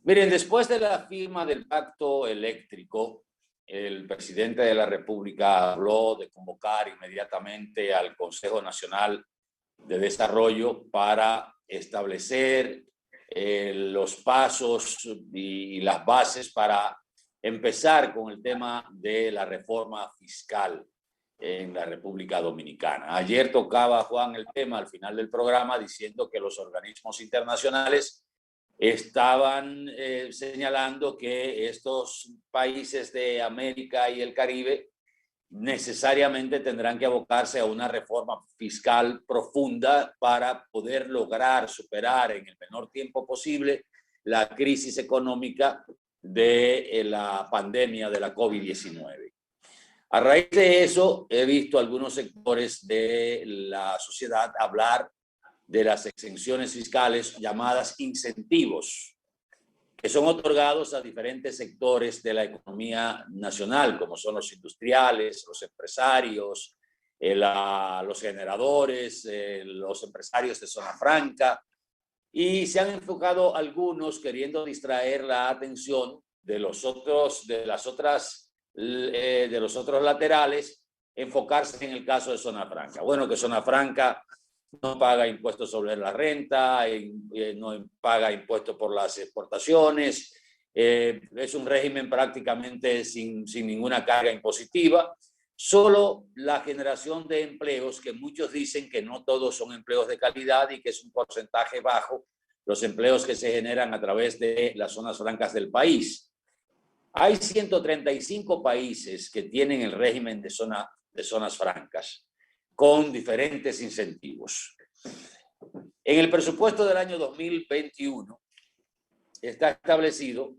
Miren, después de la firma del pacto eléctrico, el presidente de la República habló de convocar inmediatamente al Consejo Nacional de Desarrollo para establecer los pasos y las bases para empezar con el tema de la reforma fiscal en la República Dominicana. Ayer tocaba Juan el tema al final del programa diciendo que los organismos internacionales estaban señalando que estos países de América y el Caribe necesariamente tendrán que abocarse a una reforma fiscal profunda para poder lograr superar en el menor tiempo posible la crisis económica de la pandemia de la COVID-19. A raíz de eso, he visto algunos sectores de la sociedad hablar de las exenciones fiscales llamadas incentivos, que son otorgados a diferentes sectores de la economía nacional, como son los industriales, los empresarios, los generadores, los empresarios de zona franca, y se han enfocado algunos queriendo distraer la atención de los otros laterales, enfocarse en el caso de zona franca. Bueno, que zona franca no paga impuestos sobre la renta, no paga impuestos por las exportaciones, es un régimen prácticamente sin ninguna carga impositiva, solo la generación de empleos, que muchos dicen que no todos son empleos de calidad y que es un porcentaje bajo los empleos que se generan a través de las zonas francas del país. Hay 135 países que tienen el régimen de zonas francas, con diferentes incentivos. En el presupuesto del año 2021 está establecido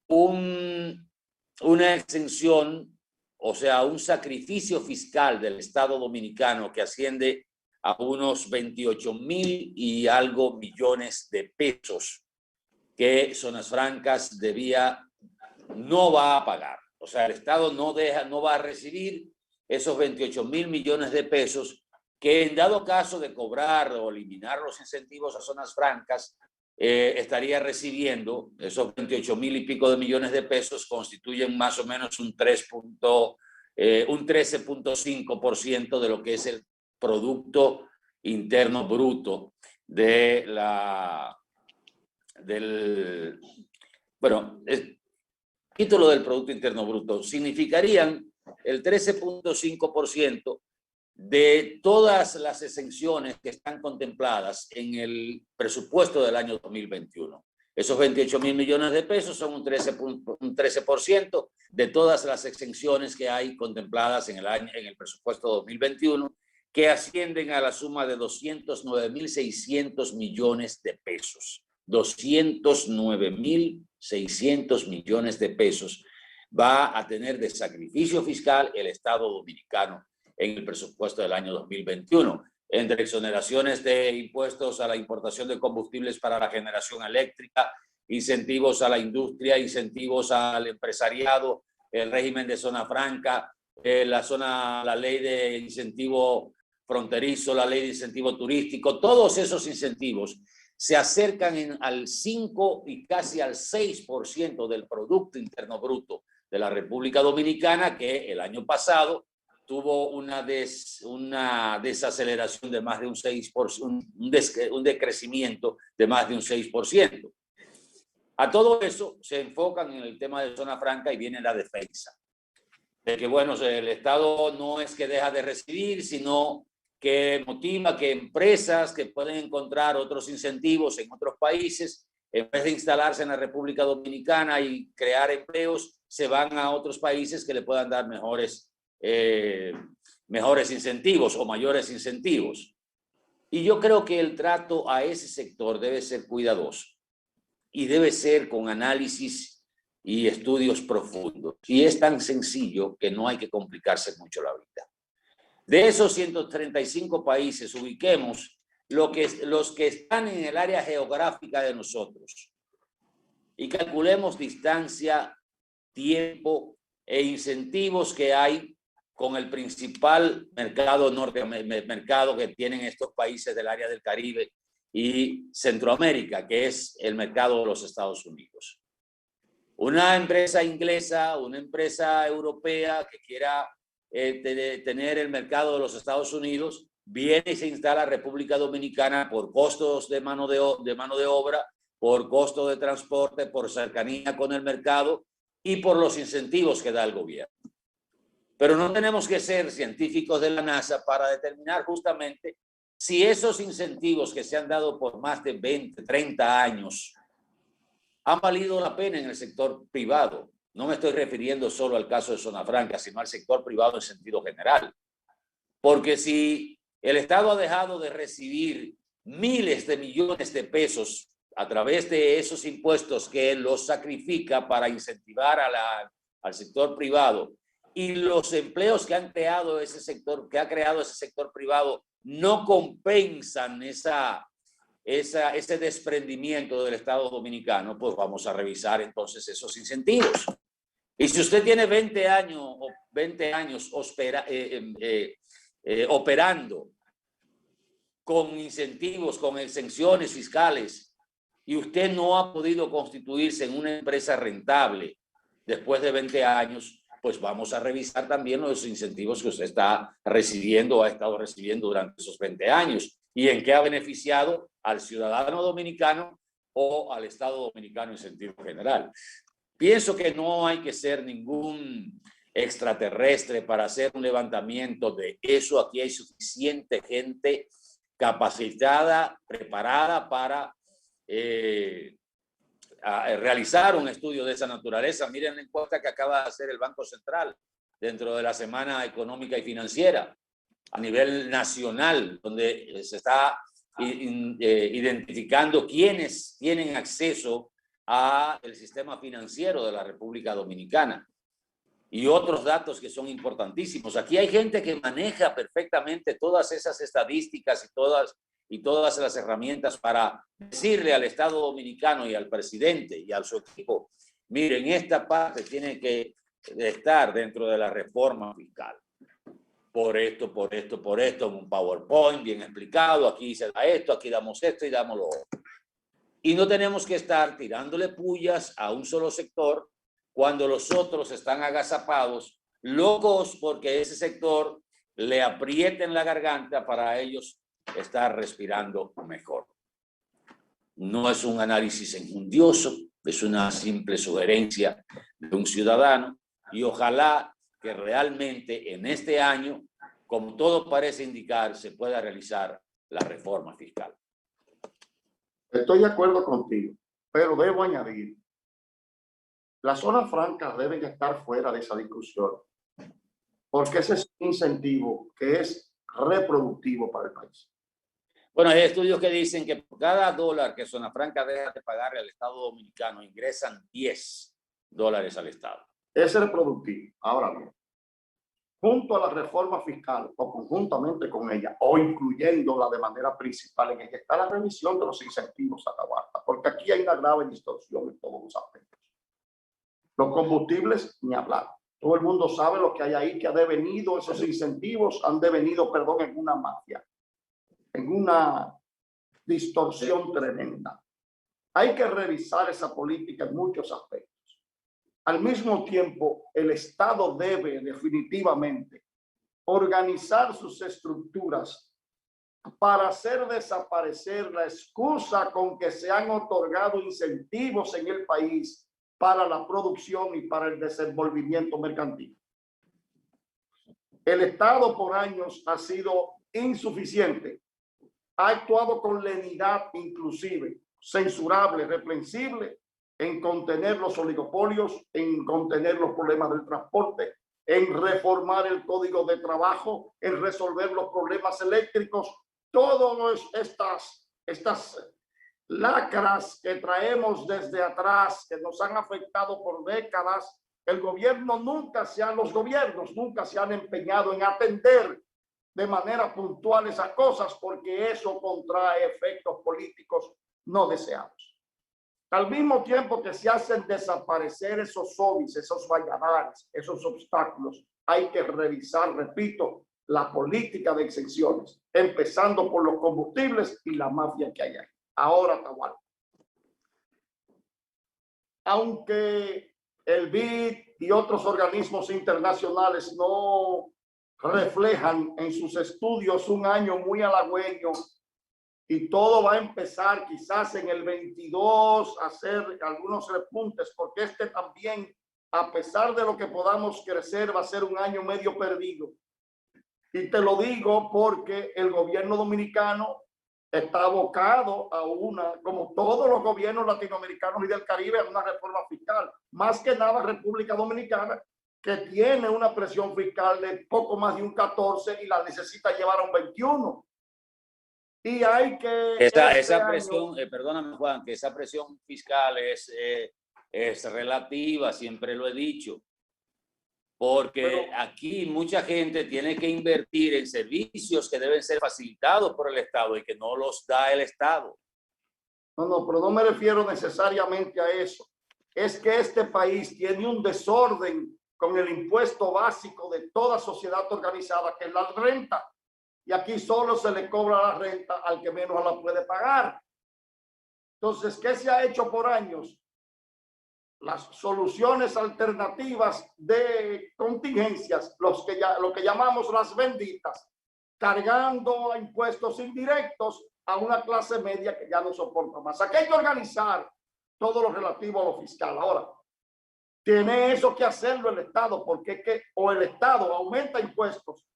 una exención, o sea, un sacrificio fiscal del Estado Dominicano que asciende a unos 28,000 y algo millones de pesos que Zonas Francas no va a pagar. O sea, el Estado no va a recibir esos 28,000 millones de pesos que en dado caso de cobrar o eliminar los incentivos a zonas francas, estaría recibiendo esos 28,000 y pico de millones de pesos, constituyen más o menos un 13.5% de lo que es el Producto Interno Bruto el título del Producto Interno Bruto. Significarían el 13.5% de todas las exenciones que están contempladas en el presupuesto del año 2021. Esos 28,000 millones de pesos son un 13% de todas las exenciones que hay contempladas en el presupuesto 2021, que ascienden a la suma de 209.600 millones de pesos. 209.600 millones de pesos va a tener de sacrificio fiscal el Estado Dominicano en el presupuesto del año 2021, entre exoneraciones de impuestos a la importación de combustibles para la generación eléctrica, incentivos a la industria, incentivos al empresariado, el régimen de zona franca, la ley de incentivo fronterizo, la ley de incentivo turístico. Todos esos incentivos se acercan al 5 y casi al 6% del Producto Interno Bruto de la República Dominicana, que el año pasado tuvo una desaceleración de más de un 6%, un decrecimiento de más de un 6%. A todo eso se enfocan en el tema de zona franca y viene la defensa. De que, bueno, el Estado no es que deja de recibir, sino que motiva que empresas que pueden encontrar otros incentivos en otros países, en vez de instalarse en la República Dominicana y crear empleos, se van a otros países que le puedan dar mejores incentivos o mayores incentivos. Y yo creo que el trato a ese sector debe ser cuidadoso y debe ser con análisis y estudios profundos. Y es tan sencillo que no hay que complicarse mucho la vida. De esos 135 países, ubiquemos los que están en el área geográfica de nosotros y calculemos distancia, tiempo e incentivos que hay con el principal mercado que tienen estos países del área del Caribe y Centroamérica, que es el mercado de los Estados Unidos. Una empresa inglesa, una empresa europea que quiera tener el mercado de los Estados Unidos, viene y se instala en República Dominicana por costos de mano de obra, por costo de transporte, por cercanía con el mercado y por los incentivos que da el gobierno. Pero no tenemos que ser científicos de la NASA para determinar justamente si esos incentivos que se han dado por más de 20, 30 años han valido la pena en el sector privado. No me estoy refiriendo solo al caso de Zona Franca, sino al sector privado en sentido general. Porque si el Estado ha dejado de recibir miles de millones de pesos a través de esos impuestos que los sacrifica para incentivar al sector privado, y los empleos que han creado ese sector, que ha creado ese sector privado, no compensan ese desprendimiento del Estado dominicano, pues vamos a revisar entonces esos incentivos. Y si usted tiene 20 años operando con incentivos, con exenciones fiscales, y usted no ha podido constituirse en una empresa rentable después de 20 años, pues vamos a revisar también los incentivos que usted está recibiendo o ha estado recibiendo durante esos 20 años y en qué ha beneficiado al ciudadano dominicano o al Estado dominicano en sentido general. Pienso que no hay que ser ningún extraterrestre para hacer un levantamiento de eso. Aquí hay suficiente gente capacitada, preparada para realizar un estudio de esa naturaleza. Miren la encuesta que acaba de hacer el Banco Central dentro de la Semana Económica y Financiera a nivel nacional, donde se está identificando quiénes tienen acceso al sistema financiero de la República Dominicana y otros datos que son importantísimos. Aquí hay gente que maneja perfectamente todas esas estadísticas y todas las herramientas para decirle al Estado dominicano y al presidente y a su equipo, miren, esta parte tiene que estar dentro de la reforma fiscal. Por esto, un PowerPoint bien explicado, aquí se da esto, aquí damos esto y damos lo otro. Y no tenemos que estar tirándole pullas a un solo sector cuando los otros están agazapados, locos porque ese sector le aprieten la garganta para ellos estar respirando mejor. No es un análisis enjundioso, es una simple sugerencia de un ciudadano y ojalá que realmente en este año, como todo parece indicar, se pueda realizar la reforma fiscal. Estoy de acuerdo contigo, pero debo añadir, las zonas francas deben estar fuera de esa discusión, porque ese es un incentivo que es reproductivo para el país. Bueno, hay estudios que dicen que por cada dólar que Zona Franca deja de pagarle al Estado dominicano, ingresan $10 al Estado. Es reproductivo. Ahora bien, junto a la reforma fiscal o conjuntamente con ella o incluyéndola de manera principal en ella está la revisión de los incentivos a la baja, porque aquí hay una grave distorsión en todos los aspectos. Los combustibles, ni hablar. Todo el mundo sabe lo que hay ahí, que ha devenido, esos incentivos han devenido, perdón, en una mafia, en una distorsión tremenda. Hay que revisar esa política en muchos aspectos. Al mismo tiempo, el Estado debe definitivamente organizar sus estructuras para hacer desaparecer la excusa con que se han otorgado incentivos en el país para la producción y para el desenvolvimiento mercantil. El Estado por años ha sido insuficiente, ha actuado con lenidad inclusive, censurable, reprensible, en contener los oligopolios, en contener los problemas del transporte, en reformar el código de trabajo, en resolver los problemas eléctricos, todas estas lacras que traemos desde atrás, que nos han afectado por décadas. El gobierno los gobiernos nunca se han empeñado en atender de manera puntual esas cosas, porque eso contrae efectos políticos no deseados. Al mismo tiempo que se hacen desaparecer esos zombies, esos valladares, esos obstáculos, hay que revisar, repito, la política de exenciones, empezando por los combustibles y la mafia que hay ahí. Ahora, Atahualpa, aunque el BID y otros organismos internacionales no reflejan en sus estudios un año muy halagüeño y todo va a empezar quizás en el 22 a hacer algunos repuntes, porque este también, a pesar de lo que podamos crecer, va a ser un año medio perdido. Y te lo digo porque el gobierno dominicano está abocado a una, como todos los gobiernos latinoamericanos y del Caribe, a una reforma fiscal. Más que nada República Dominicana, que tiene una presión fiscal de poco más de un 14 y la necesita llevar a un 21. Y hay que... Esa presión, perdóname Juan, que esa presión fiscal es relativa, siempre lo he dicho. Porque aquí mucha gente tiene que invertir en servicios que deben ser facilitados por el Estado y que no los da el Estado. No, pero no me refiero necesariamente a eso. Es que este país tiene un desorden con el impuesto básico de toda sociedad organizada, que es la renta. Y aquí solo se le cobra la renta al que menos la puede pagar. Entonces, ¿qué se ha hecho por años? Las soluciones alternativas de contingencias, lo que llamamos las benditas, cargando a impuestos indirectos a una clase media que ya no soporta más. Aquí hay que organizar todo lo relativo a lo fiscal. Ahora, tiene eso que hacerlo el Estado, porque es que o el Estado aumenta impuestos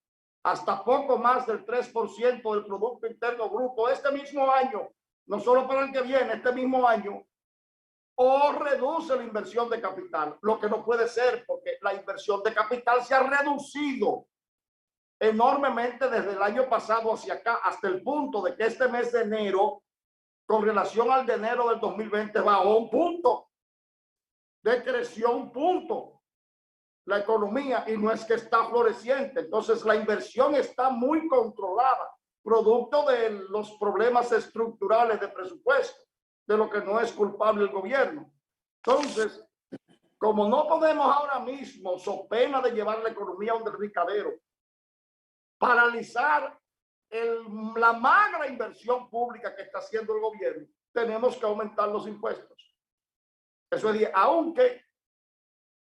hasta poco más del 3% del Producto Interno Bruto este mismo año, no solo para el que viene, este mismo año, o reduce la inversión de capital, lo que no puede ser, porque la inversión de capital se ha reducido enormemente desde el año pasado hacia acá, hasta el punto de que este mes de enero, con relación al de enero del 2020, bajó un punto, decreció un punto la economía, y no es que está floreciente. Entonces la inversión está muy controlada, producto de los problemas estructurales de presupuesto, de lo que no es culpable el gobierno. Entonces, como no podemos ahora mismo, so pena de llevar la economía a un derricadero, paralizar la magra inversión pública que está haciendo el gobierno, tenemos que aumentar los impuestos. Eso es decir, aunque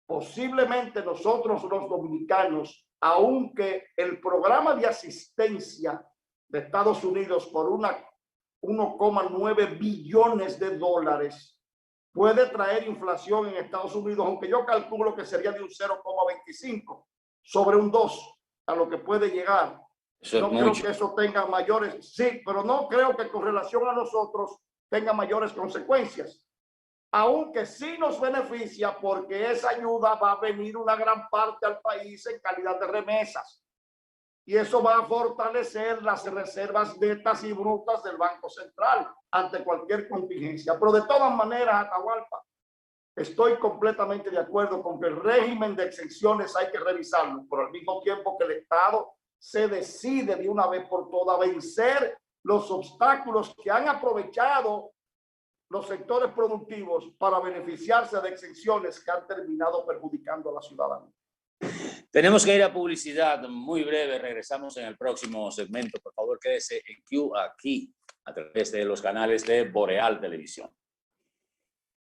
posiblemente nosotros los dominicanos, aunque el programa de asistencia de Estados Unidos por 1,9 billones de dólares puede traer inflación en Estados Unidos, aunque yo calculo que sería de un 0,25 sobre un 2 a lo que puede llegar. No creo que eso tenga mayores, sí, pero no creo que con relación a nosotros tenga mayores consecuencias. Aunque sí nos beneficia porque esa ayuda va a venir una gran parte al país en calidad de remesas. Y eso va a fortalecer las reservas netas y brutas del Banco Central ante cualquier contingencia. Pero de todas maneras, Atahualpa, estoy completamente de acuerdo con que el régimen de exenciones hay que revisarlo, pero al mismo tiempo que el Estado se decide de una vez por todas vencer los obstáculos que han aprovechado los sectores productivos para beneficiarse de exenciones que han terminado perjudicando a la ciudadanía. Tenemos que ir a publicidad muy breve. Regresamos en el próximo segmento. Por favor, quédese en Q aquí a través de los canales de Boreal Televisión.